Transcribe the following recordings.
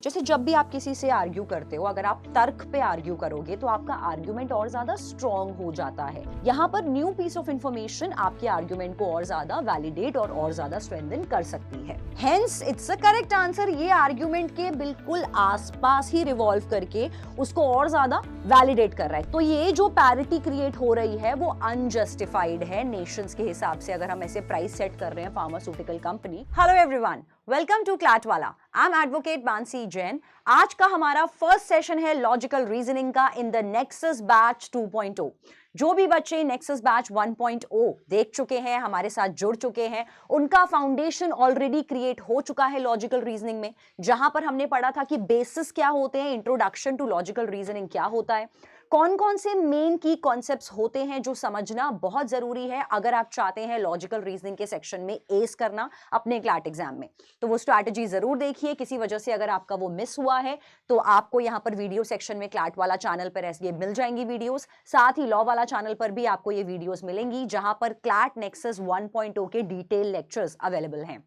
जैसे जब भी आप किसी से आर्ग्यू करते हो, अगर आप तर्क पे आर्ग्यू करोगे तो आपका आर्ग्यूमेंट और ज्यादा स्ट्रॉन्ग हो जाता है। यहाँ पर न्यू पीस ऑफ इंफॉर्मेशन आपके आर्ग्यूमेंट को और ज्यादा वैलिडेट और ज्यादा स्ट्रेंथन कर सकती है। Hence it's a correct answer. ये आर्ग्यूमेंट के बिल्कुल आसपास ही रिवॉल्व करके उसको और ज्यादा वैलिडेट कर रहा है। तो ये जो पैरिटी क्रिएट हो रही है वो अनजस्टिफाइड है नेशंस के हिसाब से, अगर हम ऐसे प्राइस सेट कर रहे हैं pharmaceutical company. Hello everyone, welcome to Clatwala. I am advocate Mansi Jain. आज का हमारा फर्स्ट सेशन है लॉजिकल रीजनिंग का इन द नेक्सस बैच 2.0। जो भी बच्चे नेक्सस बैच 1.0 देख चुके हैं, हमारे साथ जुड़ चुके हैं, उनका फाउंडेशन ऑलरेडी क्रिएट हो चुका है लॉजिकल रीजनिंग में, जहां पर हमने पढ़ा था कि बेसिस क्या होते हैं, इंट्रोडक्शन टू लॉजिकल रीजनिंग क्या होता है, कौन कौन से मेन की कॉन्सेप्ट्स होते हैं जो समझना बहुत जरूरी है अगर आप चाहते हैं लॉजिकल रीजनिंग के सेक्शन में एस करना अपने क्लैट एग्जाम में। तो वो स्ट्रैटेजी जरूर देखिए। किसी वजह से अगर आपका वो मिस हुआ है तो आपको यहाँ पर वीडियो सेक्शन में क्लैट वाला चैनल पर ऐसे मिल जाएंगी वीडियोस, साथ ही लॉ वाला चैनल पर भी आपको ये वीडियोस मिलेंगी जहां पर क्लैट नेक्सस 1.0 के डिटेल लेक्चर्स अवेलेबल हैं।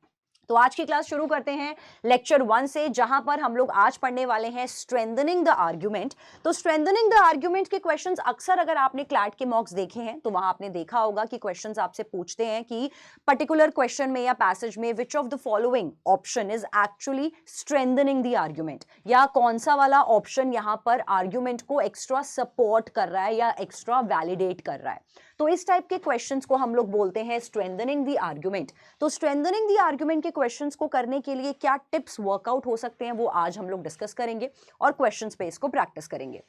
तो आज की क्लास शुरू करते हैं लेक्चर 1 से, जहां पर हम लोग आज पढ़ने वाले हैं स्ट्रेंथनिंग द आर्गुमेंट। तो स्ट्रेंथनिंग द आर्गुमेंट के क्वेश्चंस अक्सर अगर आपने क्लैट के मॉक्स देखे हैं तो वहां आपने देखा होगा कि क्वेश्चंस आपसे पूछते हैं कि पर्टिकुलर क्वेश्चन में या पैसेज में विच of the following option is actually strengthening the argument, या कौन सा वाला ऑप्शन यहां पर आर्गुमेंट को एक्स्ट्रा सपोर्ट कर रहा है या एक्स्ट्रा वैलिडेट कर रहा है। तो इस टाइप के क्वेश्चंस को हम लोग बोलते हैं स्ट्रेंथनिंग द आर्गुमेंट। तो स्ट्रेंथनिंग द आर्गुमेंट के क्वेश्चंस को करने के लिए क्या टिप्स वर्कआउट हो सकते हैं वो आज हम लोग डिस्कस करेंगे और क्वेश्चंस पे इसको प्रैक्टिस करेंगे।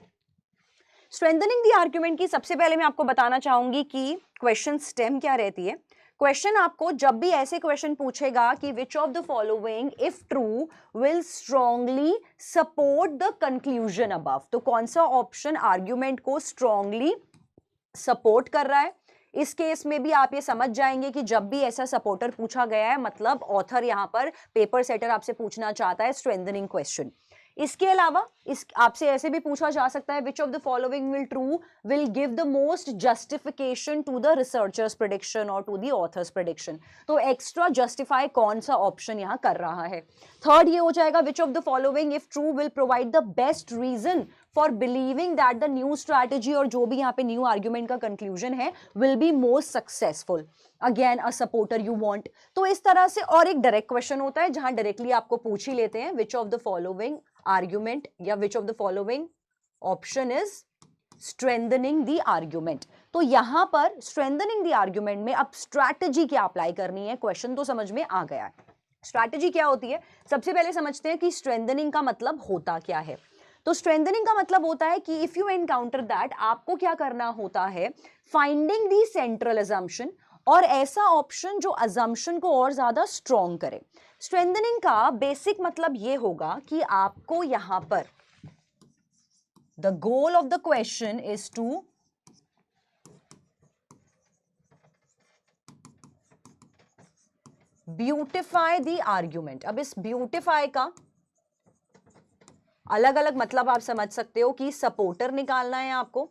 स्ट्रेंथनिंग द आर्गुमेंट की सबसे पहले मैं आपको बताना चाहूंगी कि क्वेश्चन स्टेम क्या रहती है। क्वेश्चन आपको जब भी ऐसे क्वेश्चन पूछेगा कि विच of the following if true will strongly support the conclusion above, तो कौन सा ऑप्शन आर्गुमेंट को स्ट्रांगली सपोर्ट कर रहा है। इस केस में भी आप ये समझ जाएंगे कि जब भी ऐसा सपोर्टर पूछा गया है मतलब ऑथर यहां पर पेपर सेटर आपसे पूछना चाहता है स्ट्रेंथनिंग क्वेश्चन। इसके अलावा इस आपसे ऐसे भी पूछा जा सकता है which of the following will true will give the most justification to the researchers prediction और टू द ऑथर्स प्रेडिक्शन। तो एक्स्ट्रा जस्टिफाई कौन सा ऑप्शन यहां कर रहा है। थर्ड ये हो जाएगा which of the following if true will provide the best reason for believing that the new strategy, और जो भी यहाँ पे न्यू आर्ग्यूमेंट का कंक्लूजन है, will be most successful. Again a supporter you want. तो इस तरह से, और एक डायरेक्ट क्वेश्चन होता है जहां डायरेक्टली आपको पूछ ही लेते हैं which of the following argument या which of the following option is strengthening the argument. तो यहां पर स्ट्रेंथनिंग द आर्ग्यूमेंट में अब स्ट्रैटेजी क्या अप्लाई करनी है, क्वेश्चन तो समझ में आ गया है। स्ट्रैटेजी क्या होती है, सबसे पहले समझते हैं कि स्ट्रेंथनिंग का मतलब होता क्या है। तो स्ट्रेंथनिंग का मतलब होता है कि इफ यू एनकाउंटर दैट, आपको क्या करना होता है, फाइंडिंग दी सेंट्रल अजम्पशन, और ऐसा ऑप्शन जो अजम्पशन को और ज्यादा स्ट्रॉन्ग करे। स्ट्रेंथनिंग का बेसिक मतलब ये होगा कि आपको यहां पर the goal of the question is to beautify the argument. अब इस ब्यूटिफाई का अलग अलग मतलब आप समझ सकते हो कि सपोर्टर निकालना है आपको,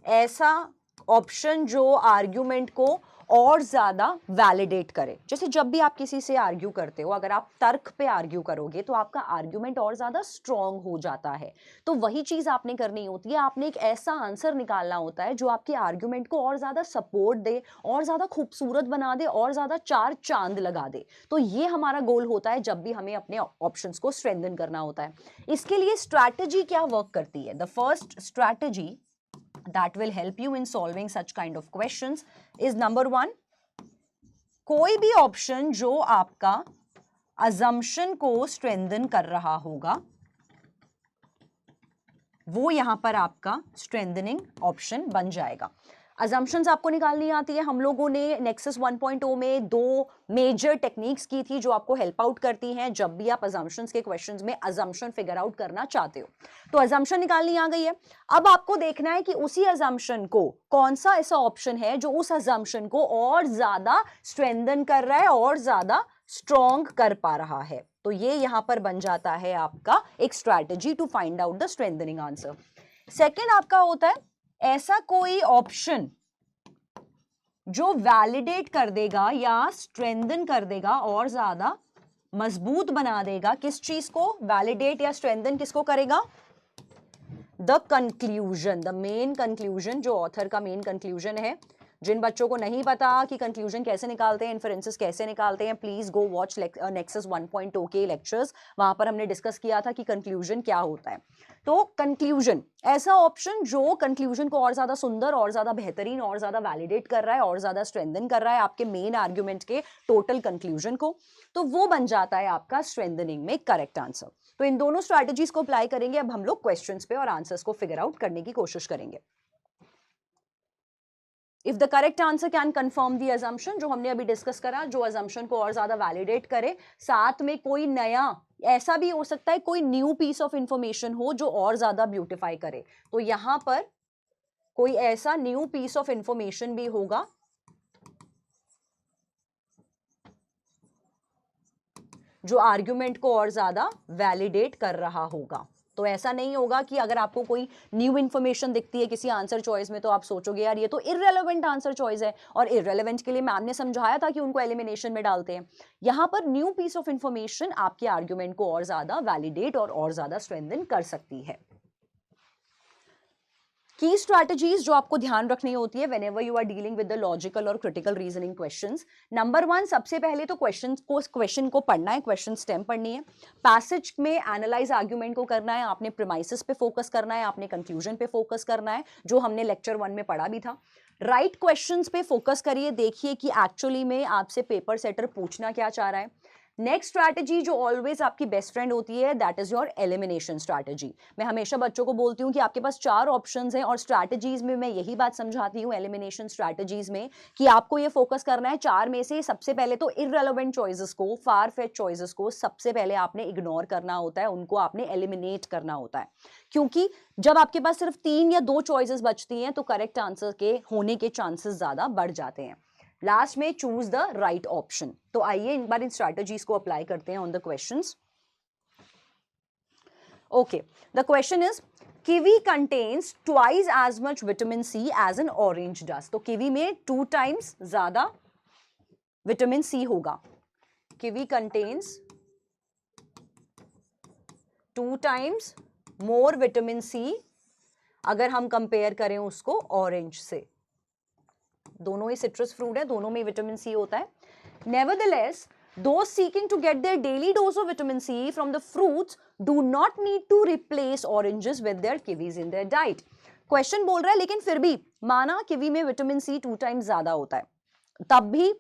ऐसा ऑप्शन जो आर्ग्यूमेंट को और ज्यादा वैलिडेट करे। जैसे जब भी आप किसी से आर्ग्यू करते हो, अगर आप तर्क पे आर्ग्यू करोगे तो आपका आर्ग्यूमेंट और ज्यादा स्ट्रॉन्ग हो जाता है। तो वही चीज आपने करनी होती है, आपने एक ऐसा आंसर निकालना होता है जो आपके आर्ग्यूमेंट को और ज्यादा सपोर्ट दे, और ज्यादा खूबसूरत बना दे, और ज्यादा चार चांद लगा दे। तो ये हमारा गोल होता है जब भी हमें अपने ऑप्शंस को स्ट्रेंथन करना होता है। इसके लिए स्ट्रैटेजी क्या वर्क करती है, the first strategy that will help you in solving such kind of questions is number 1, कोई भी ऑप्शन जो आपका assumption को strengthen कर रहा होगा वो यहां पर आपका strengthening ऑप्शन बन जाएगा। assumptions आपको निकालनी आती है। हम लोगों ने नेक्सस 1.0 में 2 मेजर टेक्निक्स की थी जो आपको हेल्प आउट करती हैं जब भी आप assumptions के क्वेश्चंस में assumption फिगर आउट करना चाहते हो। तो assumption निकालनी आ गई है। अब आपको देखना है कि उसी assumption को कौन सा ऐसा ऑप्शन है जो उस assumption को और ज्यादा स्ट्रेंथन कर रहा है और ज्यादा स्ट्रॉन्ग कर पा रहा है। तो ये यहां पर बन जाता है आपका एक strategy to find out the strengthening answer. Second आपका होता है ऐसा कोई ऑप्शन जो वैलिडेट कर देगा या स्ट्रेंथन कर देगा और ज्यादा मजबूत बना देगा। किस चीज को? वैलिडेट या स्ट्रेंथन किसको करेगा? The conclusion, the main conclusion, जो ऑथर का मेन कंक्लूजन है। जिन बच्चों को नहीं पता कि कंक्लूजन कैसे निकालते हैं, इन्फरेंसेस कैसे निकालते हैं, प्लीज गो वॉच नेक्सस 1.0 के लेक्चर्स। वहां पर हमने डिस्कस किया था कि कंक्लूजन क्या होता है। तो कंक्लूजन ऐसा ऑप्शन जो कंक्लूजन को और ज्यादा सुंदर, और ज्यादा बेहतरीन, और ज्यादा वैलिडेट कर रहा है, और ज्यादा स्ट्रेंथन कर रहा है आपके मेन आर्ग्यूमेंट के टोटल कंक्लूजन को, तो वो बन जाता है आपका स्ट्रेंथनिंग में करेक्ट आंसर। तो इन दोनों स्ट्रैटेजीज को अप्लाई करेंगे। अब हम लोग क्वेश्चंस पे और आंसर्स को फिगर आउट करने की कोशिश करेंगे। If the correct answer can confirm the assumption, जो हमने अभी डिस्कस करा, जो अजम्पशन को और ज्यादा वैलिडेट करे, साथ में कोई नया, ऐसा भी हो सकता है कोई न्यू पीस ऑफ इंफॉर्मेशन हो जो और ज्यादा ब्यूटिफाई करे। तो यहां पर कोई ऐसा न्यू पीस ऑफ इंफॉर्मेशन भी होगा जो आर्ग्यूमेंट को और ज्यादा वैलिडेट कर रहा होगा। तो ऐसा नहीं होगा कि अगर आपको कोई न्यू इंफॉर्मेशन दिखती है किसी आंसर चॉइस में तो आप सोचोगे यार ये तो इररेलेवेंट आंसर चॉइस है, और इररेलेवेंट के लिए मैम ने समझाया था कि उनको एलिमिनेशन में डालते हैं। यहां पर न्यू पीस ऑफ इंफॉर्मेशन आपके आर्ग्यूमेंट को और ज्यादा वैलिडेट और ज्यादा स्ट्रेंथन कर सकती है। की स्ट्रैटेजीज जो आपको ध्यान रखनी होती है whenever you are dealing with the logical और क्रिटिकल रीजनिंग क्वेश्चंस। नंबर 1, सबसे पहले तो क्वेश्चन को पढ़ना है, क्वेश्चन स्टेम पढ़नी है। पैसेज में एनालाइज आर्ग्यूमेंट को करना है, आपने प्रीमाइसेस पे फोकस करना है, आपने कंक्लूजन पे फोकस करना है, जो हमने लेक्चर 1 में पढ़ा भी था। राइट क्वेश्चंस पे फोकस करिए, देखिए कि एक्चुअली में आपसे पेपर सेटर पूछना क्या चाह रहा है। नेक्स्ट स्ट्रैटेजी जो ऑलवेज आपकी बेस्ट फ्रेंड होती है, that is your elimination strategy. मैं हमेशा बच्चों को बोलती हूँ कि आपके पास 4 ऑप्शंस हैं, और स्ट्रैटेजीज में मैं यही बात समझाती हूँ एलिमिनेशन स्ट्रैटेजीज में, कि आपको ये फोकस करना है 4 में से सबसे पहले तो इररेलेवेंट चॉइसेस को, फार फेच चॉइसेस को सबसे पहले आपने इग्नोर करना होता है, उनको आपने एलिमिनेट करना होता है। क्योंकि जब आपके पास सिर्फ 3 या 2 चॉइसेस बचती हैं तो करेक्ट आंसर के होने के चांसेस ज्यादा बढ़ जाते हैं। लास्ट में चूज द राइट ऑप्शन। तो आइए एक बार इन स्ट्रैटेजीज को अप्लाई करते हैं on the questions. Okay, the question is kiwi contains twice as much vitamin C as an orange does. तो किवी में 2 टाइम्स ज्यादा विटामिन सी होगा। Kiwi contains 2 times more vitamin C अगर हम कंपेयर करें उसको ऑरेंज से। दोनों ही सिट्रस फ्रूट है, दोनों में विटामिन सी होता है। Nevertheless, those seeking to get their daily dose of vitamin C from the fruits do not need to replace oranges with their kiwis in their diet. Question बोल रहा है लेकिन फिर भी माना किवी में विटामिन सी 2 टाइम्स ज्यादा होता है, तब भी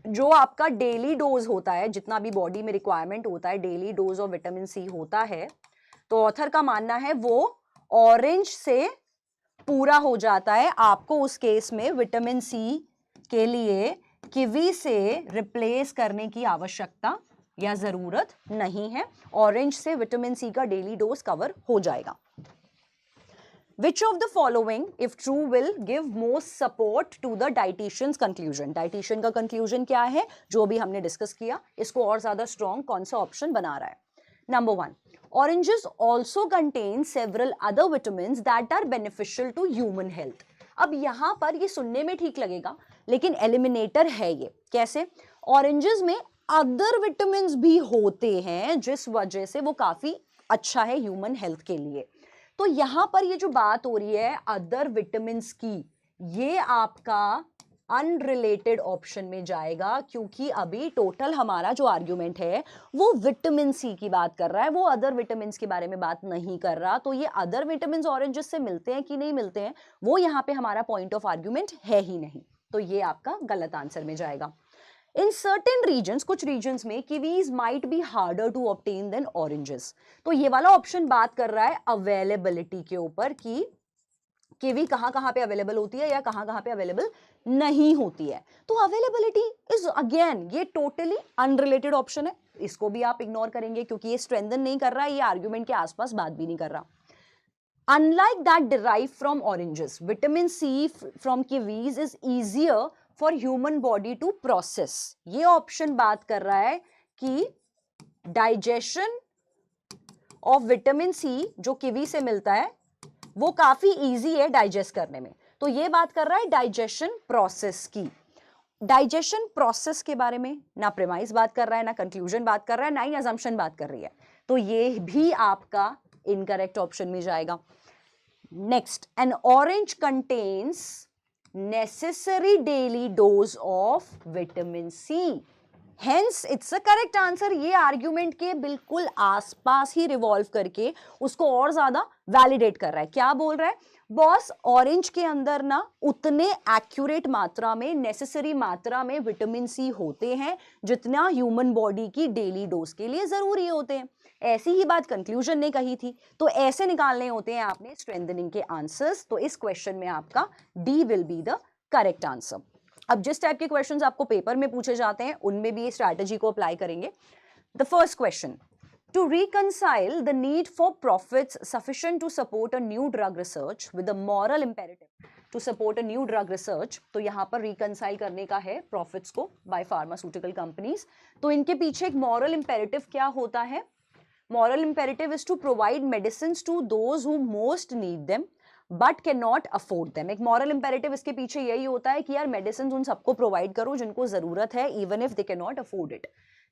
जो आपका डेली डोज होता है, जितना भी बॉडी में रिक्वायरमेंट होता है, daily dose of vitamin C होता है, तो ऑथर का मानना है वो ऑरेंज से पूरा हो जाता है। आपको उस केस में विटामिन सी के लिए किवी से रिप्लेस करने की आवश्यकता या जरूरत नहीं है। ऑरेंज से विटामिन सी का डेली डोज कवर हो जाएगा। Which of the following, if true, will give most support to the dietitian's conclusion? Dietitian का conclusion क्या है, जो भी हमने डिस्कस किया, इसको और ज्यादा स्ट्रॉन्ग कौन सा ऑप्शन बना रहा है? Number 1, oranges also contain several other vitamins that are beneficial to human health. अब यहां पर ये सुनने में ठीक लगेगा लेकिन एलिमिनेटर है ये। कैसे? ऑरेंजेस में अदर विटामिन्स भी होते हैं जिस वजह से वो काफी अच्छा है ह्यूमन हेल्थ के लिए। तो यहां पर ये जो बात हो रही है अदर विटामिन्स की, ये आपका अनरिलेटेड ऑप्शन में जाएगा, क्योंकि अभी टोटल हमारा जो आर्ग्यूमेंट है वो विटामिन सी की बात कर रहा है, वो अदर विटामिन के बारे में बात नहीं कर रहा। तो ये अदर विटामिन ऑरेंजेस से मिलते हैं कि नहीं मिलते हैं, वो यहाँ पे हमारा पॉइंट ऑफ आर्ग्यूमेंट है ही नहीं। तो ये आपका गलत आंसर में जाएगा। इन सर्टेन रीजन्स, कुछ रीजन्स में kiwis might be harder to obtain than oranges. तो ये वाला ऑप्शन बात कर रहा है अवेलेबिलिटी के ऊपर कि किवी कहां पे अवेलेबल होती है या कहां पे अवेलेबल नहीं होती है। तो अवेलेबिलिटी इज अगेन ये टोटली अनरिलेटेड ऑप्शन है, इसको भी आप इग्नोर करेंगे क्योंकि ये स्ट्रेंथन नहीं कर रहा है, ये आर्ग्यूमेंट के आसपास बात भी नहीं कर रहा। Unlike that derived from oranges, vitamin C from kiwis is easier for human body to process. ये ऑप्शन बात कर रहा है कि डाइजेशन ऑफ विटामिन सी जो किवी से मिलता है वो काफी इजी है डाइजेस्ट करने में। तो ये बात कर रहा है डाइजेशन प्रोसेस की। डाइजेशन प्रोसेस के बारे में ना प्रेमाइज बात कर रहा है, ना कंक्लूजन बात कर रहा है, ना ही अजम्पशन बात कर रही है, तो ये भी आपका इनकरेक्ट ऑप्शन में जाएगा। Next, an orange contains necessary daily dose of vitamin C, hence it's a correct answer. ये आर्ग्यूमेंट के बिल्कुल आसपास ही रिवॉल्व करके उसको और ज्यादा वैलिडेट कर रहा है। क्या बोल रहा है बॉस, ऑरेंज के अंदर ना उतने एक्यूरेट मात्रा में, नेसेसरी मात्रा में विटामिन सी होते हैं जितना ह्यूमन बॉडी की डेली डोज के लिए जरूरी होते हैं। ऐसी ही बात कंक्लूजन ने कही थी, तो ऐसे निकालने होते हैं आपने स्ट्रेंथनिंग के आंसर्स। तो इस क्वेश्चन में आपका D will be the correct answer. अब जिस टाइप के क्वेश्चंस आपको पेपर में पूछे जाते हैं उनमें भी ये स्ट्रैटेजी को अप्लाई करेंगे। The first question, to reconcile the need for profits sufficient to support a new drug research with a moral imperative to support a new drug research, तो यहां पर reconcile करने का है profits को by pharmaceutical companies। तो इनके पीछे एक moral imperative क्या होता है? moral imperative is to provide medicines to those who most need them but can not afford them. एक मॉरल इंपेरेटिव इसके पीछे यही होता है कि यार मेडिसिन उन सबको प्रोवाइड करो जिनको जरूरत है, even if they can not afford it.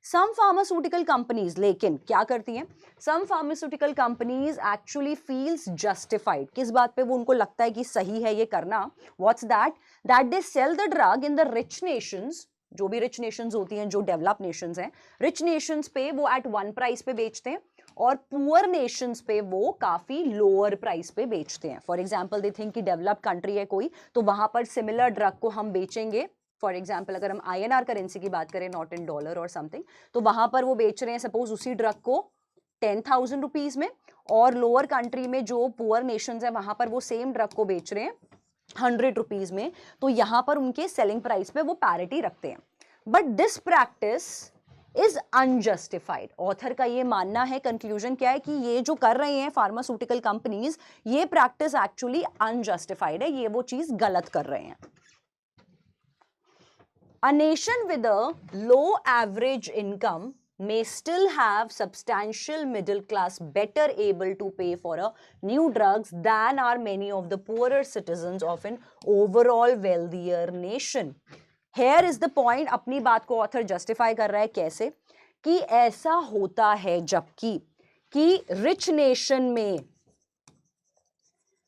Some pharmaceutical companies लेकिन क्या करती हैं, some pharmaceutical companies actually feels justified. किस बात पे वो उनको लगता है कि सही है ये करना? What's that they sell the drug in the rich Nations, जो भी रिच नेशंस होती हैं, जो डेवलप नेशंस हैं, रिच नेशंस पे वो एट वन प्राइस पे बेचते हैं और पुअर नेशंस पे वो काफी लोअर प्राइस पे बेचते हैं। फॉर एग्जांपल दे थिंक कि डेवलप्ड कंट्री है कोई, तो वहां पर सिमिलर ड्रग को हम बेचेंगे। फॉर एग्जाम्पल अगर हम INR करेंसी की बात करें, नॉट इन डॉलर और समथिंग, तो वहां पर वो बेच रहे हैं सपोज उसी ड्रग को 10,000 रुपीज में, और लोअर कंट्री में जो पुअर नेशंस है वहां पर वो सेम ड्रग को बेच रहे हैं 100 रुपीज में। तो यहां पर उनके सेलिंग प्राइस पे वो पैरिटी रखते हैं। But this practice is unjustified. Author का ये मानना है, कंक्लूजन क्या है कि ये जो कर रहे हैं फार्मास्यूटिकल कंपनीज, ये प्रैक्टिस एक्चुअली अनजस्टिफाइड है, ये वो चीज गलत कर रहे हैं। A nation with a low average income may still have substantial middle class better able to pay for a new drugs than are many of the poorer citizens of an overall wealthier nation. Here is the point। अपनी बात को author justify कर रहा है कैसे, कि ऐसा होता है जबकि कि रिच नेशन में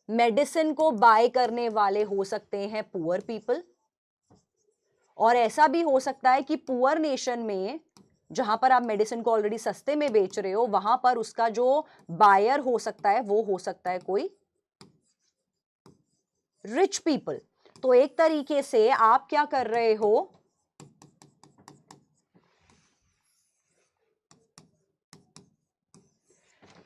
मेडिसिन को बाय करने वाले हो सकते हैं पुअर पीपल, और ऐसा भी हो सकता है कि पुअर नेशन में जहां पर आप मेडिसिन को ऑलरेडी सस्ते में बेच रहे हो, वहां पर उसका जो बायर हो सकता है वो हो सकता है कोई रिच पीपल। तो एक तरीके से आप क्या कर रहे हो,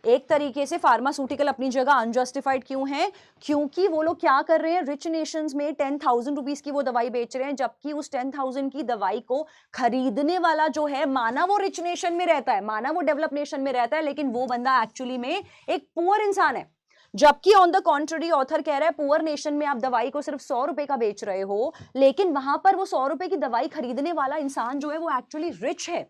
एक तरीके से फार्मास्यूटिकल अपनी जगह अनजस्टिफाइड क्यों है? क्योंकि वो लोग क्या कर रहे हैं, रिच नेशंस में 10,000 रुपीज की वो दवाई बेच रहे हैं, जबकि उस 10,000 की दवाई को खरीदने वाला जो है, माना वो रिच नेशन में रहता है, माना वो डेवलप नेशन में रहता है, लेकिन वो बंदा एक्चुअली में एक पुअर इंसान है। जबकि ऑन द कॉन्ट्ररी ऑथर कह रहा है पुअर नेशन में आप दवाई को सिर्फ 100 रुपए का बेच रहे हो, लेकिन वहां पर वो 100 रुपए की दवाई खरीदने वाला इंसान जो है वो एक्चुअली रिच है।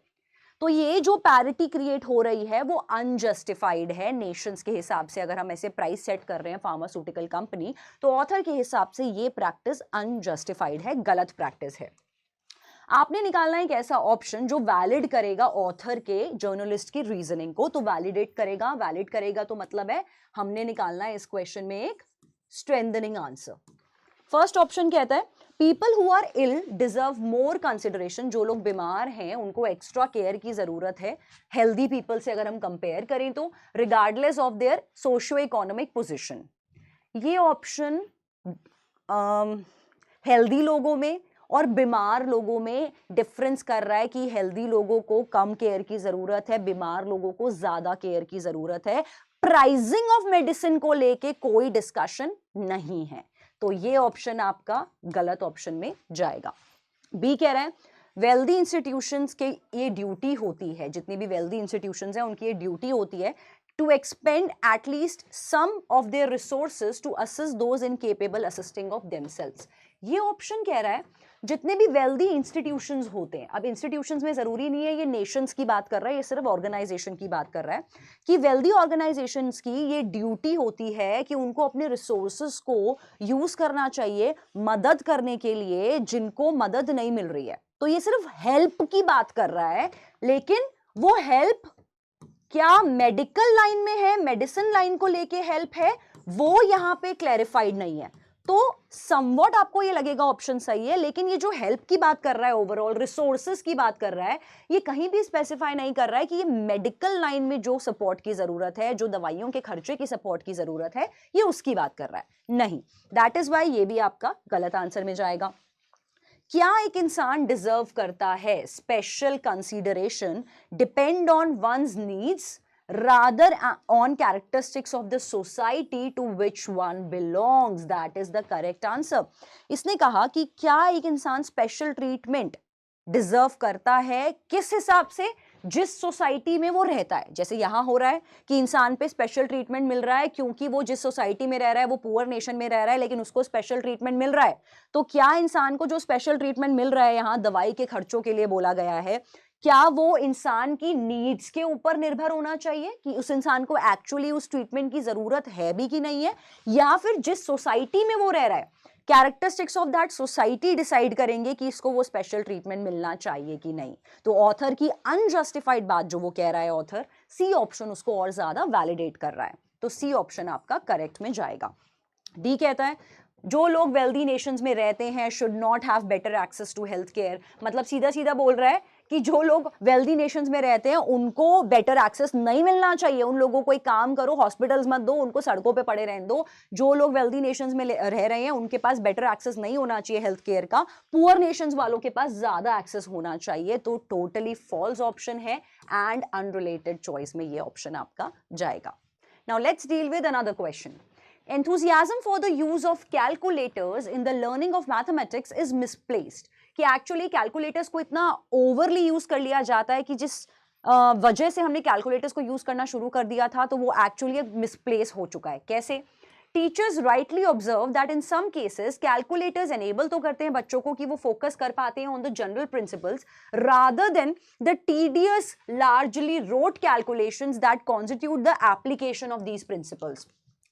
तो ये जो पैरिटी क्रिएट हो रही है वो अनजस्टिफाइड है नेशंस के हिसाब से। अगर हम ऐसे प्राइस सेट कर रहे हैं फार्मास्यूटिकल कंपनी, तो ऑथर के हिसाब से ये प्रैक्टिस अनजस्टिफाइड है, गलत प्रैक्टिस है। आपने निकालना है एक ऐसा ऑप्शन जो वैलिड करेगा ऑथर के, जर्नलिस्ट की रीजनिंग को, तो वैलिडेट करेगा। वैलिड करेगा तो मतलब है हमने निकालना है इस क्वेश्चन में एक स्ट्रेंथनिंग आंसर। फर्स्ट ऑप्शन कहता है people who are ill deserve more consideration. जो लोग बीमार हैं उनको एक्स्ट्रा केयर की जरूरत है हेल्दी पीपल से अगर हम कंपेयर करें तो, regardless of their socio economic position. ये ऑप्शन हेल्दी लोगों में और बीमार लोगों में डिफरेंस कर रहा है कि हेल्दी लोगों को कम केयर की जरूरत है, बीमार लोगों को ज्यादा केयर की जरूरत है। प्राइसिंग ऑफ मेडिसिन को लेके कोई डिस्कशन नहीं है, तो ये ऑप्शन आपका गलत ऑप्शन में जाएगा। बी कह रहा है वेल्दी इंस्टीट्यूशंस के ये ड्यूटी होती है, जितनी भी वेल्दी इंस्टीट्यूशंस हैं उनकी ये ड्यूटी होती है to expend at least some of their resources to assist those incapable assisting of themselves। ये ऑप्शन कह रहा है जितने भी वेल्दी इंस्टीट्यूशंस होते हैं, अब इंस्टीट्यूशंस में जरूरी नहीं है ये नेशंस की बात कर रहा है, ये सिर्फ ऑर्गेनाइजेशन की बात कर रहा है, कि वेल्दी ऑर्गेनाइजेशंस की ये ड्यूटी होती है कि उनको अपने रिसोर्सेस को यूज करना चाहिए मदद करने के लिए जिनको मदद नहीं मिल रही है। तो ये सिर्फ हेल्प की बात कर रहा है, लेकिन वो हेल्प क्या मेडिकल लाइन में है, मेडिसिन लाइन को लेके हेल्प है, वो यहां पे क्लैरिफाइड नहीं है। तो समवॉट आपको ये लगेगा ऑप्शन सही है, लेकिन ये जो हेल्प की बात कर रहा है, ओवरऑल रिसोर्सेज की बात कर रहा है, ये कहीं भी स्पेसिफाई नहीं कर रहा है कि ये मेडिकल लाइन में जो सपोर्ट की जरूरत है, जो दवाइयों के खर्चे की सपोर्ट की जरूरत है, ये उसकी बात कर रहा है, नहीं। दैट इज वाई ये भी आपका गलत आंसर में जाएगा। क्या एक इंसान डिजर्व करता है special consideration depend on one's needs rather on characteristics of the society to which one belongs? That is the correct answer. इसने कहा कि क्या एक इंसान स्पेशल ट्रीटमेंट डिजर्व करता है, किस हिसाब से, जिस सोसाइटी में वो रहता है। जैसे यहां हो रहा है कि इंसान पे स्पेशल ट्रीटमेंट मिल रहा है क्योंकि वो जिस सोसाइटी में रह रहा है वो पुअर नेशन में रह रहा है, लेकिन उसको स्पेशल ट्रीटमेंट मिल रहा है। तो क्या इंसान को जो स्पेशल ट्रीटमेंट मिल रहा है, यहां दवाई के खर्चों के लिए बोला गया है, क्या वो इंसान की नीड्स के ऊपर निर्भर होना चाहिए कि उस इंसान को एक्चुअली उस ट्रीटमेंट की जरूरत है भी कि नहीं है, या फिर जिस सोसाइटी में वो रह रहा है characteristics of that society decide करेंगे कि इसको वो स्पेशल ट्रीटमेंट मिलना चाहिए कि नहीं। तो ऑथर की अनजस्टिफाइड बात जो वो कह रहा है ऑथर, सी ऑप्शन उसको और ज्यादा वैलिडेट कर रहा है, तो सी ऑप्शन आपका करेक्ट में जाएगा। डी कहता है जो लोग वेल्दी नेशंस में रहते हैं should not have better access to health care. मतलब सीधा सीधा बोल रहा है कि जो लोग वेल्दी नेशंस में रहते हैं उनको बेटर एक्सेस नहीं मिलना चाहिए, उन लोगों को एक काम करो, हॉस्पिटल्स मत दो, उनको सड़कों पे पड़े रहने दो। जो लोग वेल्दी नेशंस में रह रहे हैं उनके पास बेटर एक्सेस नहीं होना चाहिए हेल्थ केयर का, पुअर नेशंस वालों के पास ज्यादा एक्सेस होना चाहिए। तो टोटली फॉल्स ऑप्शन है एंड अनरिलेटेड चॉइस में ये ऑप्शन आपका जाएगा। Now let's deal with another question. Enthusiasm for the use of calculators in the learning of mathematics is misplaced. कि एक्चुअली कैलकुलेटर्स को इतना ओवरली यूज कर लिया जाता है कि जिस वजह से हमने कैलकुलेटर्स को यूज करना शुरू कर दिया था, तो वो एक्चुअली मिसप्लेस हो चुका है। कैसे? Teachers rightly observe that in some cases calculators enable तो करते हैं बच्चों को कि वो फोकस कर पाते हैं on the general principles rather than the tedious largely rote calculations that constitute the application of these principles.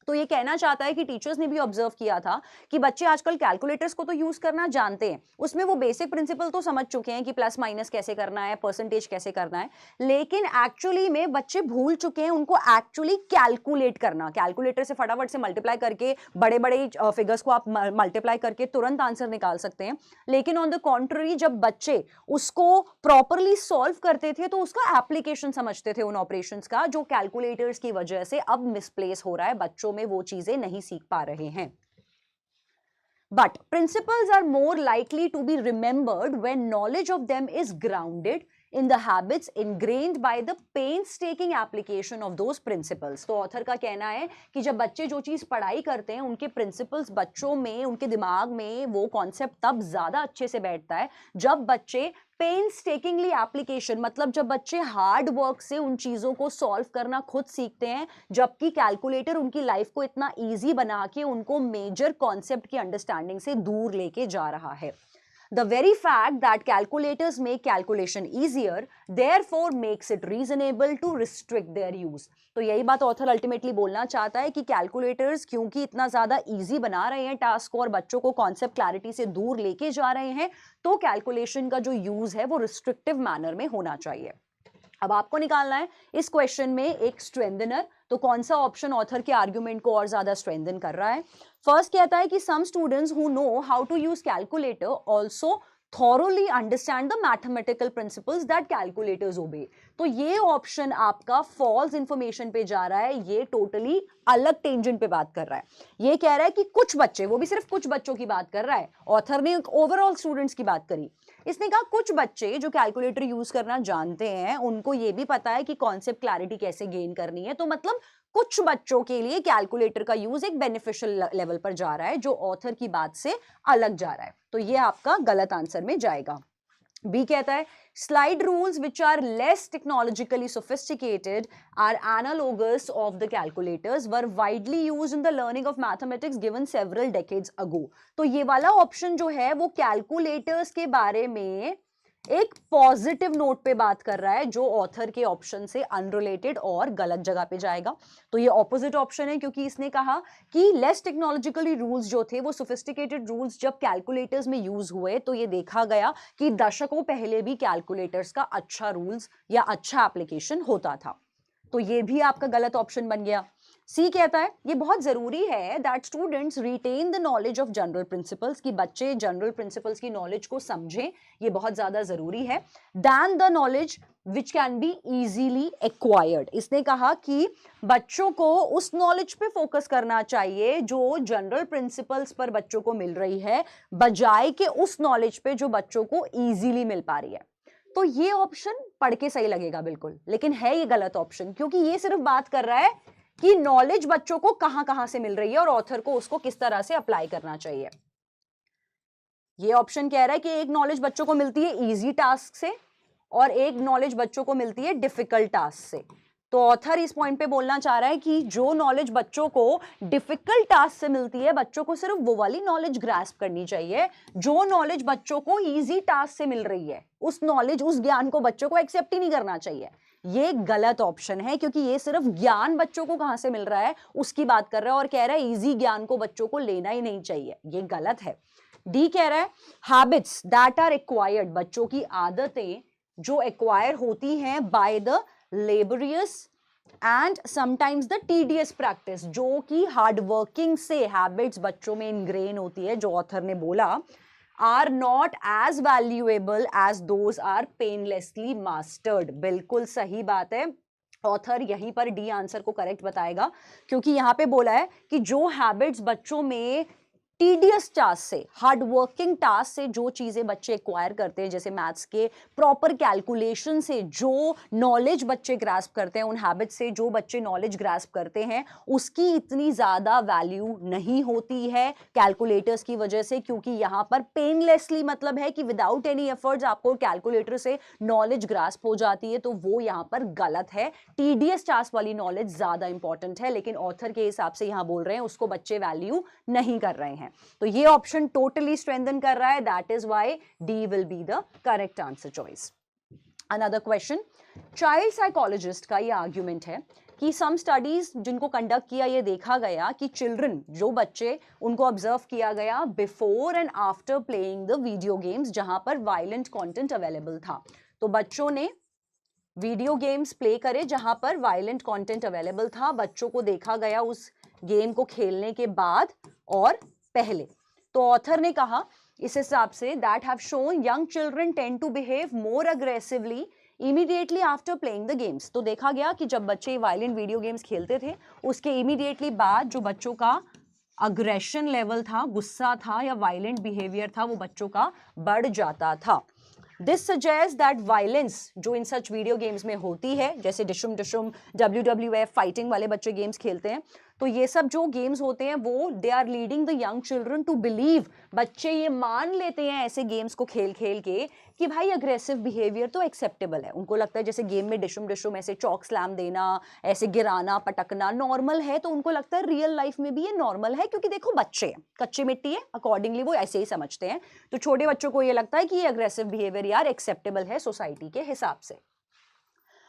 तो ये कहना चाहता है कि टीचर्स ने भी ऑब्जर्व किया था कि बच्चे आजकल कैलकुलेटर्स को तो यूज करना जानते हैं, उसमें वो बेसिक प्रिंसिपल तो समझ चुके हैं कि प्लस माइनस कैसे करना है, परसेंटेज कैसे करना है, लेकिन एक्चुअली में बच्चे भूल चुके हैं उनको एक्चुअली कैलकुलेट करना। कैलकुलेटर से फटाफट से मल्टीप्लाई करके बड़े बड़े फिगर्स को आप मल्टीप्लाई करके तुरंत आंसर निकाल सकते हैं, लेकिन ऑन द कॉन्ट्ररी जब बच्चे उसको प्रॉपरली सॉल्व करते थे तो उसका एप्लीकेशन समझते थे उन ऑपरेशंस का, जो कैलकुलेटर्स की वजह से अब मिसप्लेस हो रहा है, बच्चों में वो चीजें नहीं सीख पा रहे हैं। But principles are more likely to be remembered when knowledge of them is grounded in the habits ingrained by the painstaking application of those principles. तो ऑथर का कहना है कि जब बच्चे जो चीज पढ़ाई करते हैं उनके प्रिंसिपल्स बच्चों में, उनके दिमाग में वो कॉन्सेप्ट तब ज्यादा अच्छे से बैठता है जब बच्चे पेन्सटेकिंगली एप्लीकेशन, मतलब जब बच्चे हार्ड वर्क से उन चीजों को सॉल्व करना खुद सीखते हैं, जबकि कैलकुलेटर उनकी लाइफ को इतना इजी बना के उनको मेजर कॉन्सेप्ट की अंडरस्टैंडिंग से दूर लेके जा रहा है। The very fact that calculators make calculation easier, therefore makes it reasonable to restrict their use. तो यही बात ऑथर अल्टीमेटली बोलना चाहता है कि कैलकुलेटर्स क्योंकि इतना ज्यादा इजी बना रहे हैं टास्क को और बच्चों को कॉन्सेप्ट क्लैरिटी से दूर लेके जा रहे हैं, तो कैलकुलेशन का जो यूज है वो रिस्ट्रिक्टिव मैनर में होना चाहिए। अब आपको निकालना है इस क्वेश्चन में एक स्ट्रेंथनर, तो कौन सा ऑप्शन ऑथर के आर्गुमेंट को और ज्यादा स्ट्रेंथन कर रहा है। फर्स्ट कहता है कि some students who know how to use calculator also thoroughly understand the mathematical principles that calculators obey। तो ये ऑप्शन आपका फॉल्स इंफॉर्मेशन पे जा रहा है, ये टोटली अलग टेंजेंट पे बात कर रहा है। ये कह रहा है कि कुछ बच्चे, वो भी सिर्फ कुछ बच्चों की बात कर रहा है, ऑथर ने ओवरऑल स्टूडेंट्स की बात करी। इसने कहा कुछ बच्चे जो कैलकुलेटर यूज करना जानते हैं उनको ये भी पता है कि कॉन्सेप्ट क्लैरिटी कैसे गेन करनी है, तो मतलब कुछ बच्चों के लिए कैलकुलेटर का यूज एक बेनिफिशियल लेवल पर जा रहा है, जो ऑथर की बात से अलग जा रहा है। तो ये आपका गलत आंसर में जाएगा। बी कहता है slide rules which are less technologically sophisticated are analogous of the calculators were widely used in the learning of mathematics given several decades ago. तो ये वाला ऑप्शन जो है वो कैलकुलेटर्स के बारे में एक पॉजिटिव नोट पे बात कर रहा है, जो ऑथर के ऑप्शन से अनरिलेटेड और गलत जगह पे जाएगा। तो ये ऑपोजिट ऑप्शन है, क्योंकि इसने कहा कि लेस टेक्नोलॉजिकली रूल्स जो थे वो सोफिस्टिकेटेड रूल्स जब कैलकुलेटर्स में यूज हुए तो ये देखा गया कि दशकों पहले भी कैलकुलेटर्स का अच्छा रूल्स या अच्छा एप्लीकेशन होता था। तो ये भी आपका गलत ऑप्शन बन गया। सी कहता है ये बहुत जरूरी है that students retain the knowledge of general principles, कि बच्चे जनरल प्रिंसिपल्स की नॉलेज को समझें, ये बहुत ज्यादा जरूरी है, than the knowledge which can be easily acquired. इसने कहा कि बच्चों को उस नॉलेज पे फोकस करना चाहिए जो जनरल प्रिंसिपल्स पर बच्चों को मिल रही है, बजाय के उस नॉलेज पे जो बच्चों को इजीली मिल पा रही है। तो ये ऑप्शन पढ़ के सही लगेगा बिल्कुल, लेकिन है ये गलत ऑप्शन, क्योंकि ये सिर्फ बात कर रहा है कि नॉलेज बच्चों को कहां कहां से मिल रही है और ऑथर को उसको किस तरह से अप्लाई करना चाहिए। ये ऑप्शन कह रहा है कि एक नॉलेज बच्चों को मिलती है इजी टास्क से और एक नॉलेज बच्चों को मिलती है डिफिकल्ट टास्क से। तो ऑथर इस पॉइंट पे बोलना चाह रहा है कि जो नॉलेज बच्चों को डिफिकल्ट टास्क से मिलती है, बच्चों को सिर्फ वो वाली नॉलेज ग्रास्प करनी चाहिए। जो नॉलेज बच्चों को इजी टास्क से मिल रही है, उस नॉलेज, उस ज्ञान को बच्चों को एक्सेप्ट ही नहीं करना चाहिए। ये गलत ऑप्शन है, क्योंकि ये सिर्फ ज्ञान बच्चों को कहां से मिल रहा है उसकी बात कर रहा है और कह रहा है इजी ज्ञान को बच्चों को लेना ही नहीं चाहिए। ये गलत है। डी कह रहा है हैबिट्स दैट आर एक्वायर्ड, बच्चों की आदतें जो एक्वायर होती हैं by the laborious and sometimes the tedious practice, जो कि हार्ड वर्किंग से हैबिट्स बच्चों में इनग्रेन होती है, जो ऑथर ने बोला, are not as valuable as those are painlessly mastered. बिल्कुल सही बात है। ऑथर यहीं पर डी आंसर को करेक्ट बताएगा, क्योंकि यहां पे बोला है कि जो हैबिट्स बच्चों में टीडियस टास्क से, हार्ड वर्किंग टास्क से जो चीजें बच्चे एक्वायर करते हैं, जैसे मैथ्स के प्रॉपर कैलकुलेशन से जो नॉलेज बच्चे ग्रास्प करते हैं, उन हैबिट से जो बच्चे नॉलेज ग्रास्प करते हैं, उसकी इतनी ज्यादा वैल्यू नहीं होती है कैलकुलेटर्स की वजह से, क्योंकि यहाँ पर पेनलेसली मतलब है कि विदाउट एनी एफर्ट्स आपको कैलकुलेटर से नॉलेज ग्रास्प हो जाती है, तो वो यहाँ पर गलत है। टीडियस टास्क वाली नॉलेज ज्यादा इंपॉर्टेंट है, लेकिन ऑथर के हिसाब से यहाँ बोल रहे हैं उसको बच्चे वैल्यू नहीं कर रहे हैं। तो ये ऑप्शन टोटली स्ट्रेंथन कर रहा है, that is why D will be the correct answer choice. Another question, child psychologist का ये आर्ग्यूमेंट है कि सम स्टडीज जिनको कंडक्ट किया, ये देखा गया कि चिल्ड्रन, जो बच्चे, उनको ऑब्जर्व किया गया before and after playing the video games जहां पर वायलेंट कंटेंट अवेलेबल था। तो बच्चों ने वीडियो गेम्स प्ले करे जहां पर वायलेंट कंटेंट अवेलेबल था, बच्चों को देखा गया उस गेम को खेलने के बाद और पहले। तो ऑथर ने कहा इस हिसाब से that have shown young children tend to behave more aggressively immediately after playing the games. तो देखा गया कि जब बच्चे वायलेंट वीडियो गेम्स खेलते थे, उसके इमीडिएटली बाद जो बच्चों का अग्रेशन लेवल था, गुस्सा था या वायलेंट बिहेवियर था, वो बच्चों का बढ़ जाता था। दिस सजेस्ट दैट वायलेंस जो इन सच वीडियो गेम्स में होती है, जैसे डिशुम डिशुम, WWF फाइटिंग वाले बच्चे गेम्स खेलते हैं, तो ये सब जो गेम्स होते हैं वो they are leading the young children to believe, बच्चे ये मान लेते हैं ऐसे गेम्स को खेल खेल के कि भाई अग्रेसिव बिहेवियर तो एक्सेप्टेबल है। उनको लगता है जैसे गेम में डिशुम डिशुम ऐसे चौक स्लैम देना, ऐसे गिराना पटकना नॉर्मल है, तो उनको लगता है रियल लाइफ में भी ये नॉर्मल है, क्योंकि देखो बच्चे हैं, कच्ची मिट्टी है, अकॉर्डिंगली वो ऐसे ही समझते हैं। तो छोटे बच्चों को ये लगता है कि ये अग्रेसिव बिहेवियर यार एक्सेप्टेबल है सोसाइटी के हिसाब से।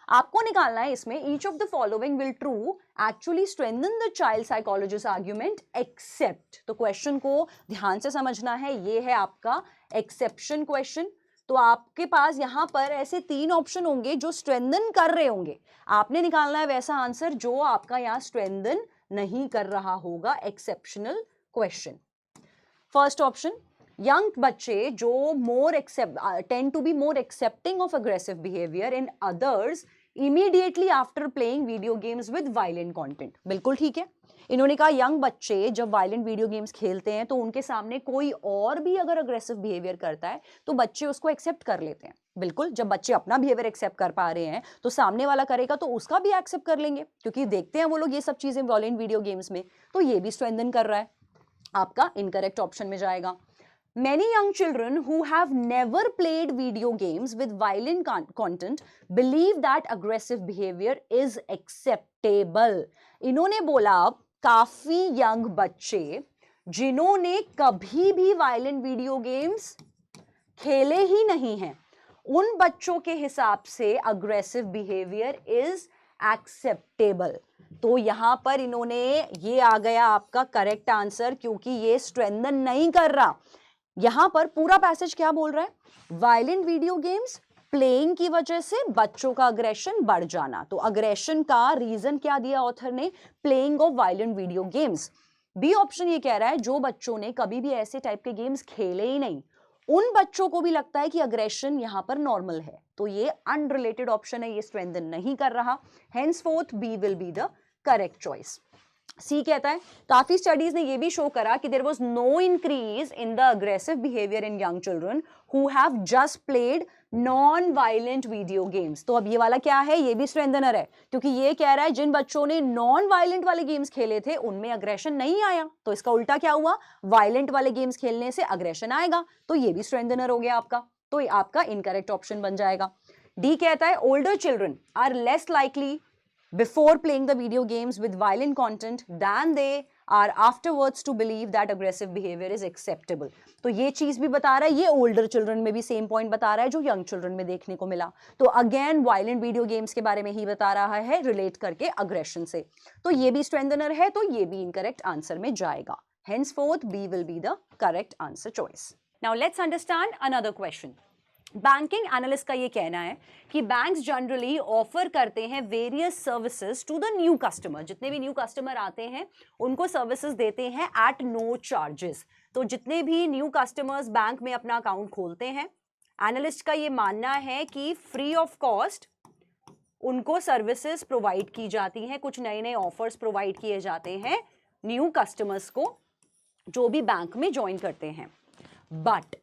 आपको निकालना है इसमें each of the following will true actually strengthen the child psychologist argument except. तो क्वेश्चन को ध्यान से समझना है, ये है आपका एक्सेप्शन क्वेश्चन। तो आपके पास यहां पर ऐसे 3 ऑप्शन होंगे जो स्ट्रेंथन कर रहे होंगे, आपने निकालना है वैसा आंसर जो आपका यहां स्ट्रेंथन नहीं कर रहा होगा, exceptional question. First option, young बच्चे जो tend to be more accepting of aggressive behaviour in others immediately after playing video games with violent content. बिल्कुल ठीक है। इन्होंने कहा यंग बच्चे जब वायलेंट वीडियो गेम्स खेलते हैं तो उनके सामने कोई और भी अगर अग्रेसिव बिहेवियर करता है तो बच्चे उसको एक्सेप्ट कर लेते हैं। बिल्कुल, जब बच्चे अपना बिहेवियर एक्सेप्ट कर पा रहे हैं तो सामने वाला करेगा तो उसका भी एक्सेप्ट कर लेंगे, क्योंकि देखते हैं वो लोग ये सब चीजें वायलेंट वीडियो गेम्स में, तो ये भी स्ट्रेंथन कर रहा है। आपका इनकरेक्ट ऑप्शन में जाएगा। Many young children who have never played video games with violent content believe that aggressive behavior is acceptable. इन्होंने बोला काफी यंग बच्चे जिन्होंने कभी भी वायलेंट वीडियो गेम्स खेले ही नहीं हैं, उन बच्चों के हिसाब से अग्रेसिव बिहेवियर इज एक्सेप्टेबल। तो यहां पर इन्होंने, ये आ गया आपका करेक्ट आंसर, क्योंकि ये स्ट्रेंथन नहीं कर रहा। यहां पर पूरा पैसेज क्या बोल रहा है, वायलेंट वीडियो गेम्स प्लेइंग की वजह से बच्चों का अग्रेशन बढ़ जाना। तो अग्रेशन का रीजन क्या दिया ऑथर ने, playing of violent video games. B option ये कह रहा है जो बच्चों ने कभी भी ऐसे टाइप के गेम्स खेले ही नहीं, उन बच्चों को भी लगता है कि अग्रेशन यहां पर नॉर्मल है। तो ये अनरिलेटेड ऑप्शन है, ये स्ट्रेंथन नहीं कर रहा। Henceforth b will be the correct choice. C कहता है काफी स्टडीज ने ये भी शो करा कि there was no increase in the aggressive behaviour in young children who have just played non violent video games. तो अब ये वाला क्या है, ये भी स्ट्रेंथनर है, क्योंकि ये कह रहा है जिन बच्चों ने नॉन वायलेंट वाले गेम्स खेले थे उनमें अग्रेशन नहीं आया। तो इसका उल्टा क्या हुआ, वायलेंट वाले गेम्स खेलने से अग्रेशन आएगा। तो ये भी स्ट्रेंथनर हो गया आपका। तो ये आपका इनकरेक्ट ऑप्शन बन जाएगा। डी कहता है older children are less likely before playing the video games with violent content than they are afterwards to believe that aggressive behavior is acceptable। तो ये चीज भी बता रहा है, ये ओल्डर चिल्ड्रन में भी सेम पॉइंट बता रहा है जो यंग चिल्ड्रन में देखने को मिला। तो अगेन वायलेंट वीडियो गेम्स के बारे में ही बता रहा है रिलेट करके अग्रेशन से। तो ये भी स्ट्रेंथनर है, तो ये भी इनकरेक्ट आंसर में जाएगा। henceforth B will be the correct answer choice। Now let's understand another question। Banking analyst का ये कहना है कि बैंक्स जनरली ऑफर करते हैं various services to the new customer. जितने भी न्यू कस्टमर आते हैं उनको सर्विसेज देते हैं एट नो चार्जेस। तो जितने भी न्यू कस्टमर्स बैंक में अपना अकाउंट खोलते हैं, एनालिस्ट का ये मानना है कि फ्री ऑफ कॉस्ट उनको सर्विसेज प्रोवाइड की जाती हैं, कुछ नए नए ऑफर्स प्रोवाइड किए जाते हैं न्यू कस्टमर्स को जो भी बैंक में ज्वाइन करते हैं। But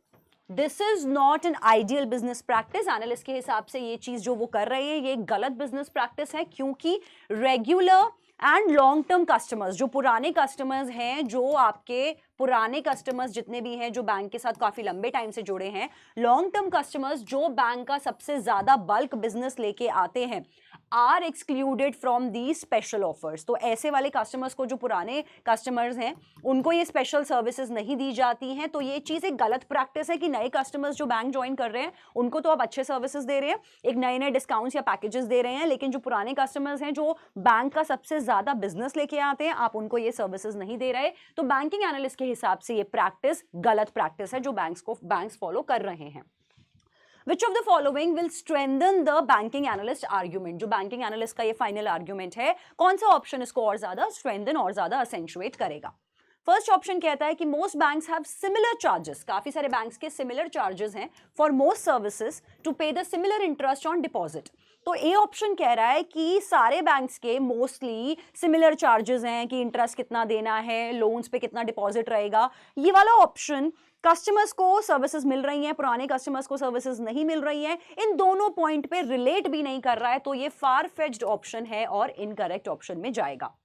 this is not an ideal business practice. Analyst के हिसाब से ये चीज जो वो कर रहे हैं ये गलत बिजनेस प्रैक्टिस है, क्योंकि regular and long term customers, जो पुराने कस्टमर्स हैं, जो आपके पुराने कस्टमर्स जितने भी हैं जो बैंक के साथ काफी लंबे टाइम से जुड़े हैं, लॉन्ग टर्म कस्टमर्स जो बैंक का सबसे ज्यादा बल्क बिजनेस लेके आते हैं, are excluded from the special offers. तो ऐसे वाले कस्टमर्स को, जो पुराने कस्टमर्स हैं, उनको ये स्पेशल सर्विसेज नहीं दी जाती हैं। तो ये चीज़ एक गलत प्रैक्टिस है कि नए कस्टमर्स जो बैंक ज्वाइन कर रहे हैं उनको तो आप अच्छे सर्विसेज दे रहे हैं, एक नए नए डिस्काउंट्स या पैकेजेस दे रहे हैं, लेकिन जो पुराने कस्टमर्स हैं जो बैंक का सबसे ज्यादा बिजनेस लेके आते हैं, आप उनको ये सर्विसेज नहीं दे रहे। तो बैंकिंग एनालिस्ट के हिसाब से ये प्रैक्टिस गलत प्रैक्टिस है जो बैंक्स फॉलो कर रहे हैं। Which of the following will strengthen the banking analyst argument? जो बैंकिंग एनालिस्ट का ये फाइनल आर्ग्यूमेंट है, कौन सा ऑप्शन इसको और ज्यादा स्ट्रेंथन और ज्यादा असेंचुएट करेगा? फर्स्ट ऑप्शन कहता है कि most banks have similar charges, काफी सारे बैंक्स के सिमिलर चार्जेस हैं फॉर मोस्ट सर्विसेज टू पे the similar interest on deposit. तो ए ऑप्शन कह रहा है कि सारे बैंक्स के मोस्टली सिमिलर चार्जेस हैं कि इंटरेस्ट कितना देना है, लोन्स पे कितना डिपॉजिट रहेगा। ये वाला ऑप्शन कस्टमर्स को सर्विसेज मिल रही हैं, पुराने कस्टमर्स को सर्विसेज नहीं मिल रही हैं, इन दोनों पॉइंट पे रिलेट भी नहीं कर रहा है। तो ये फार फेच्ड ऑप्शन है और इनकरेक्ट ऑप्शन में जाएगा।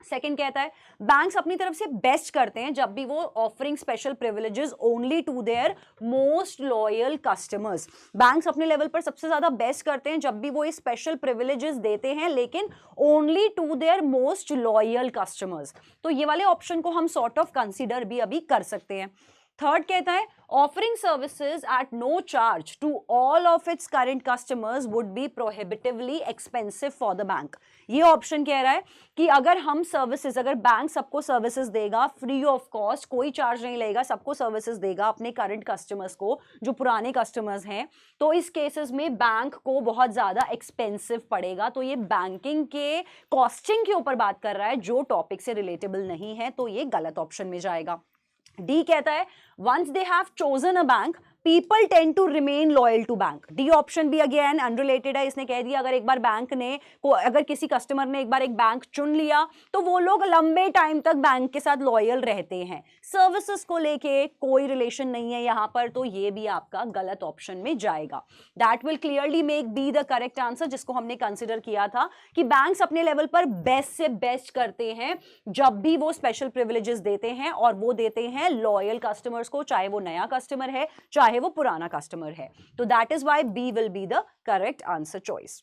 सेकंड कहता है बैंक्स अपनी तरफ से बेस्ट करते हैं जब भी वो offering special privileges only to their most loyal customers. Banks अपने लेवल पर सबसे ज्यादा बेस्ट करते हैं जब भी वो ये स्पेशल प्रिविलेजेस देते हैं, लेकिन only to their most loyal customers. तो ये वाले ऑप्शन को हम सॉर्ट ऑफ कंसीडर भी अभी कर सकते हैं। थर्ड कहता है offering services at no charge to all of its current customers would be prohibitively expensive for the bank. ये ऑप्शन कह रहा है कि अगर हम सर्विसेज, अगर बैंक सबको सर्विसेज देगा फ्री ऑफ कॉस्ट, कोई चार्ज नहीं लेगा, सबको सर्विसेज देगा अपने करंट कस्टमर्स को जो पुराने कस्टमर्स हैं, तो इस केसेस में बैंक को बहुत ज्यादा एक्सपेंसिव पड़ेगा। तो ये बैंकिंग के कॉस्टिंग के ऊपर बात कर रहा है जो टॉपिक से रिलेटेबल नहीं है, तो ये गलत ऑप्शन में जाएगा। डी कहता है once they have chosen a bank people tend to remain loyal to bank. D option भी अगेन अनरिलेटेड है, इसने कह दिया अगर एक बार बैंक ने को अगर किसी कस्टमर ने एक बार एक बैंक चुन लिया तो वो लोग लंबे टाइम तक बैंक के साथ लॉयल रहते हैं। सर्विसेज को लेके कोई रिलेशन नहीं है यहाँ पर, तो ये भी आपका गलत ऑप्शन में जाएगा। That will clearly make be the correct answer, जिसको हमने कंसिडर किया था कि बैंक्स अपने लेवल पर बेस्ट से बेस्ट करते हैं जब भी वो स्पेशल प्रिविलेजेस देते हैं, और वो देते हैं लॉयल कस्टमर्स को, चाहे वो नया कस्टमर है चाहे वो पुराना कस्टमर है। तो that is why b will be the correct answer choice.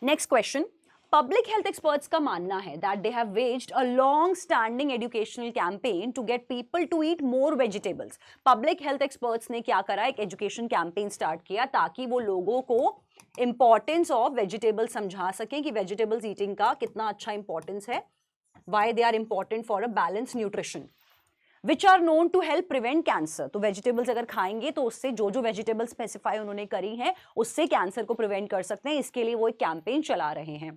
Next question, public health experts का मानना है that they have waged a long standing educational campaign to get people to eat more vegetables. Public health experts ने क्या करा, एक education campaign start किया ताकि वो लोगों को इंपॉर्टेंस ऑफ वेजिटेबल्स समझा सकें कि वेजिटेबल्स ईटिंग का कितना अच्छा इंपॉर्टेंस है, why they are important for a balance nutrition, which are known to help prevent cancer. तो वेजिटेबल्स अगर खाएंगे तो उससे जो जो वेजिटेबल्स स्पेसिफाई उन्होंने करी हैं उससे कैंसर को प्रिवेंट कर सकते हैं, इसके लिए वो एक कैंपेन चला रहे हैं।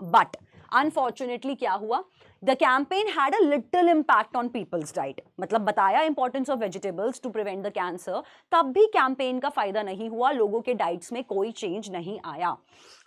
बट अनफॉर्चुनेटली क्या हुआ, the campaign had a little impact on people's diet. मतलब बताया importance of vegetables to prevent the cancer, तब भी कैंपेन का फायदा नहीं हुआ, लोगों के डाइट्स में कोई चेंज नहीं आया।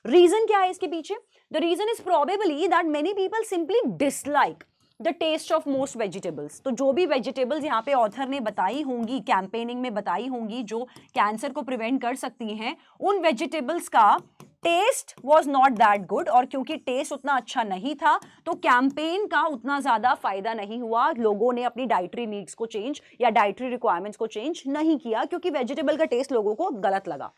रीजन क्या है इसके पीछे? The reason is probably that many people simply dislike the taste of most vegetables. तो जो भी वेजिटेबल्स यहाँ पे ऑथर ने बताई होंगी, कैंपेनिंग में बताई होंगी, जो कैंसर को प्रिवेंट कर सकती हैं, उन वेजिटेबल्स का taste was not that good, और क्योंकि टेस्ट उतना अच्छा नहीं था तो कैंपेन का उतना ज्यादा फायदा नहीं हुआ। लोगों ने अपनी डाइटरी नीड्स को चेंज या डाइटरी रिक्वायरमेंट्स को चेंज नहीं किया क्योंकि वेजिटेबल का टेस्ट लोगों को गलत लगा।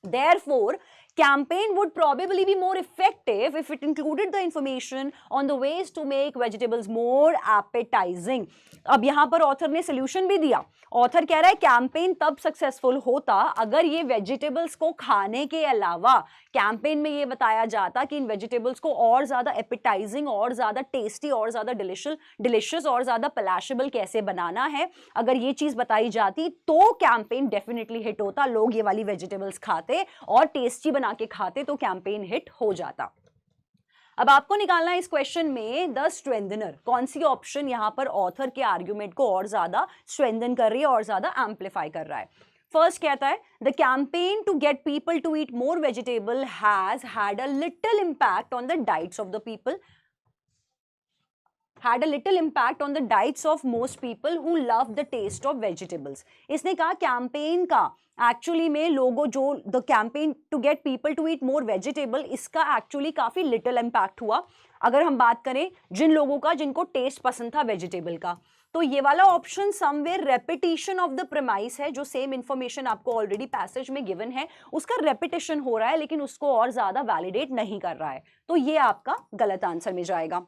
Therefore, campaign would probably be more effective if it included the information on the ways to make vegetables more appetizing. अब यहाँ पर ऑथर ने सोल्यूशन भी दिया। ऑथर कह रहा है कैंपेन तब सक्सेसफुल होता अगर ये वेजिटेबल्स को खाने के अलावा कैंपेन में ये बताया जाता कि इन वेजिटेबल्स को और ज्यादा एपिटाइजिंग, और ज्यादा टेस्टी, और ज्यादा डिलिशियस, और ज्यादा पैलेशेबल कैसे बनाना है। अगर ये चीज बताई जाती तो कैंपेन डेफिनेटली हिट होता, लोग ये वाली वेजिटेबल्स खाते और टेस्टी बना के खाते तो कैंपेन हिट हो जाता। अब आपको निकालना है इस क्वेश्चन में द स्ट्रेंथनर, कौन सी ऑप्शन यहां पर ऑथर के आर्ग्यूमेंट को और ज्यादा स्ट्रेंथन कर रही है और ज्यादा एम्पलीफाई कर रहा है। फर्स्ट कहता है the campaign to get people to eat more vegetable has had a little impact on the diets of the people, had a little impact on the diets of most people who love the taste of vegetables। इसने कहा campaign का actually में लोगों जो the campaign to get people to eat more vegetable, इसका actually काफी little impact हुआ। अगर हम बात करें जिन लोगों का जिनको टेस्ट पसंद था वेजिटेबल का, तो ये वाला option somewhere repetition of the premise है, जो सेम इंफॉर्मेशन आपको ऑलरेडी पैसेज में गिवन है उसका रेपिटेशन हो रहा है लेकिन उसको और ज्यादा वैलिडेट नहीं कर रहा है, तो ये आपका गलत आंसर में जाएगा।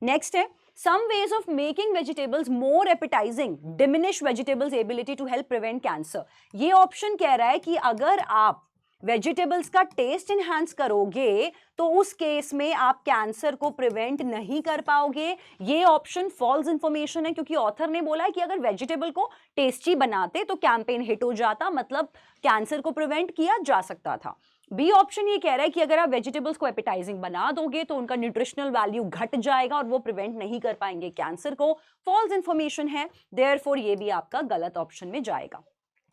नेक्स्ट है some ways of making vegetables more appetizing diminish vegetables ability to help prevent cancer। ये ऑप्शन कह रहा है कि अगर आप वेजिटेबल्स का टेस्ट इनहांस करोगे तो उस केस में आप कैंसर को प्रिवेंट नहीं कर पाओगे। ये ऑप्शन फॉल्स इंफॉर्मेशन है क्योंकि ऑथर ने बोला है कि अगर वेजिटेबल को टेस्टी बनाते तो कैंपेन हिट हो जाता, मतलब कैंसर को प्रिवेंट किया जा सकता था। बी ऑप्शन ये कह रहा है कि अगर आप वेजिटेबल्स को एपिटाइजिंग बना दोगे तो उनका न्यूट्रिशनल वैल्यू घट जाएगा और वो प्रिवेंट नहीं कर पाएंगे कैंसर को, फॉल्स इंफॉर्मेशन है, देयरफॉर ये भी आपका गलत ऑप्शन में जाएगा।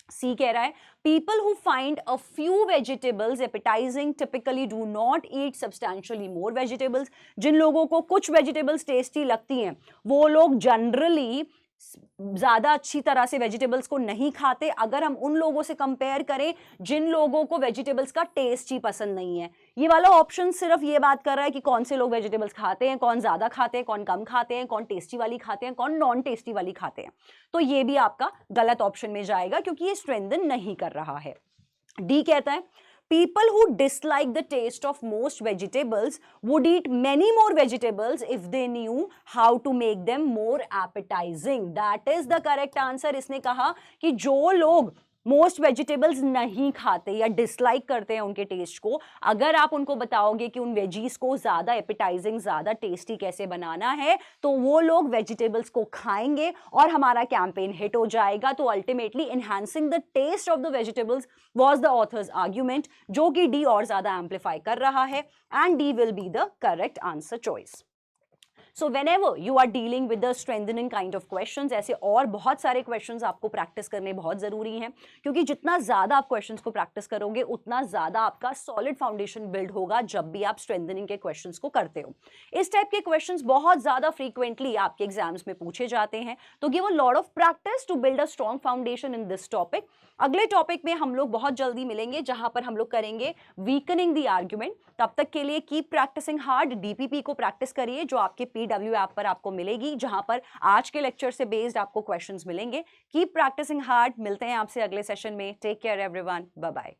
सी कह रहा है people who find a few vegetables appetising typically do not eat substantially more vegetables. जिन लोगों को कुछ वेजिटेबल्स टेस्टी लगती हैं वो लोग जनरली ज्यादा अच्छी तरह से वेजिटेबल्स को नहीं खाते अगर हम उन लोगों से कंपेयर करें जिन लोगों को वेजिटेबल्स का टेस्ट ही पसंद नहीं है। ये वाला ऑप्शन सिर्फ ये बात कर रहा है कि कौन से लोग वेजिटेबल्स खाते हैं, कौन ज्यादा खाते हैं, कौन कम खाते हैं, कौन टेस्टी वाली खाते हैं, कौन नॉन टेस्टी वाली खाते हैं। तो ये भी आपका गलत ऑप्शन में जाएगा क्योंकि ये स्ट्रेंथन नहीं कर रहा है। डी कहता है people who dislike the taste of most vegetables would eat many more vegetables if they knew how to make them more appetizing। That is the correct answer। इसने कहा कि जो लोग मोस्ट वेजिटेबल्स नहीं खाते या डिसलाइक करते हैं उनके टेस्ट को, अगर आप उनको बताओगे कि उन वेजीज को ज्यादा एपिटाइजिंग, ज्यादा टेस्टी कैसे बनाना है तो वो लोग वेजिटेबल्स को खाएंगे और हमारा कैंपेन हिट हो जाएगा। तो ultimately enhancing the taste of the vegetables was the authors argument, जो कि डी और ज्यादा एम्पलीफाई कर रहा है, and D will be the correct answer choice. So whenever you are dealing with the strengthening kind of questions, ऐसे और बहुत सारे क्वेश्चंस आपको प्रैक्टिस करने बहुत ज़रूरी हैं, क्योंकि जितना ज़्यादा आप क्वेश्चंस को प्रैक्टिस करोगे उतना ज़्यादा आपका सॉलिड फाउंडेशन बिल्ड होगा जब भी आप स्ट्रेंथनिंग के क्वेश्चंस को करते हो। इस टाइप के क्वेश्चंस बहुत ज़्यादा फ्रीक्वेंटली आपके एग्जाम्स में पूछे जाते हैं, तो give a lot of practice to build a strong foundation in this topic. अगले टॉपिक में हम लोग बहुत जल्दी मिलेंगे जहां पर हम लोग करेंगे वीकनिंग द आर्ग्यूमेंट। तब तक के लिए कीप प्रैक्टिसिंग हार्ड, डीपीपी को प्रैक्टिस करिए जो आपके पीडब्ल्यू ऐप पर आपको मिलेगी, जहां पर आज के लेक्चर से बेस्ड आपको क्वेश्चंस मिलेंगे। कीप प्रैक्टिसिंग हार्ड, मिलते हैं आपसे अगले सेशन में। Take care everyone, bye bye.